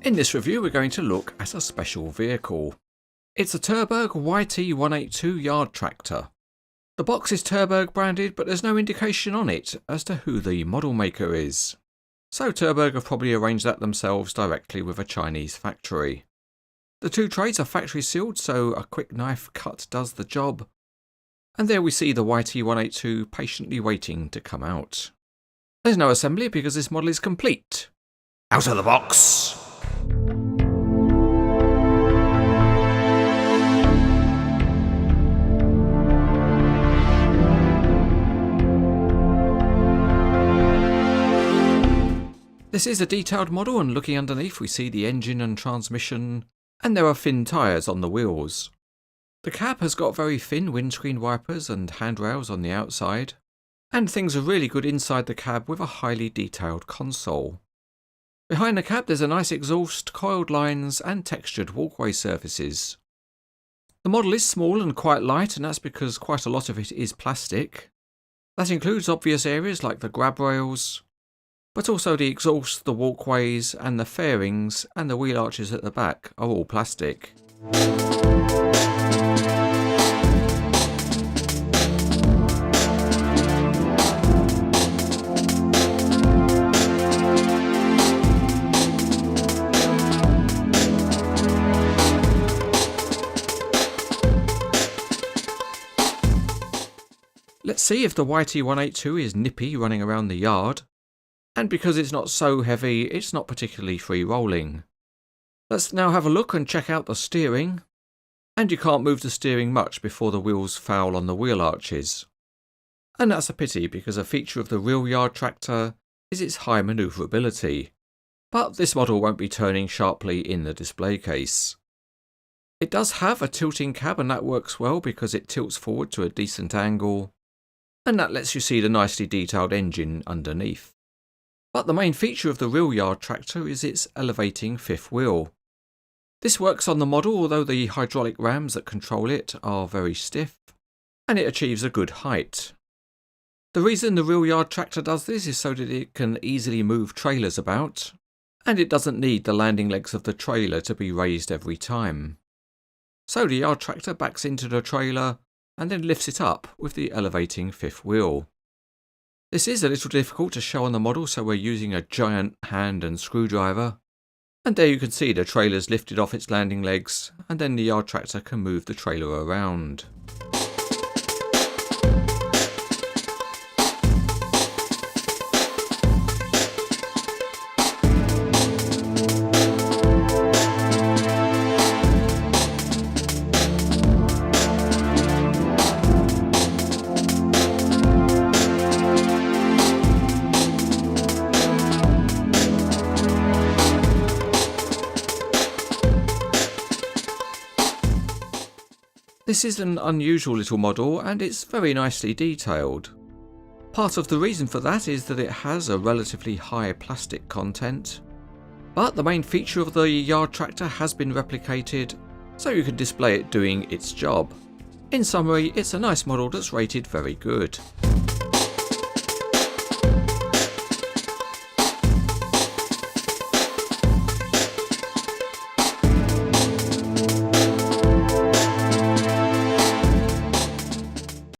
In this review we're going to look at a special vehicle. It's a Terberg YT182 yard tractor. The box is Terberg branded, but there's no indication on it as to who the model maker is. So Terberg have probably arranged that themselves directly with a Chinese factory. The two trays are factory sealed, so a quick knife cut does the job. And there we see the YT182 patiently waiting to come out. There's no assembly because this model is complete. Out of the box! This is a detailed model, and looking underneath we see the engine and transmission, and there are thin tyres on the wheels. The cab has got very thin windscreen wipers and handrails on the outside, and things are really good inside the cab with a highly detailed console. Behind the cab there's a nice exhaust, coiled lines and textured walkway surfaces. The model is small and quite light, and that's because quite a lot of it is plastic. That includes obvious areas like the grab rails, but also the exhaust, the walkways and the fairings and the wheel arches at the back are all plastic. Let's see if the YT182 is nippy running around the yard. And because it's not so heavy, it's not particularly free rolling. Let's now have a look and check out the steering. And you can't move the steering much before the wheels foul on the wheel arches. And that's a pity, because a feature of the real yard tractor is its high manoeuvrability. But this model won't be turning sharply in the display case. It does have a tilting cab, and that works well because it tilts forward to a decent angle. And that lets you see the nicely detailed engine underneath. But the main feature of the real yard tractor is its elevating fifth wheel. This works on the model, although the hydraulic rams that control it are very stiff, and it achieves a good height. The reason the real yard tractor does this is so that it can easily move trailers about, and it doesn't need the landing legs of the trailer to be raised every time. So the yard tractor backs into the trailer and then lifts it up with the elevating fifth wheel. This is a little difficult to show on the model, so we're using a giant hand and screwdriver. And there you can see the trailer's lifted off its landing legs, and then the yard tractor can move the trailer around. This is an unusual little model, and it's very nicely detailed. Part of the reason for that is that it has a relatively high plastic content, but the main feature of the yard tractor has been replicated, so you can display it doing its job. In summary, it's a nice model that's rated very good.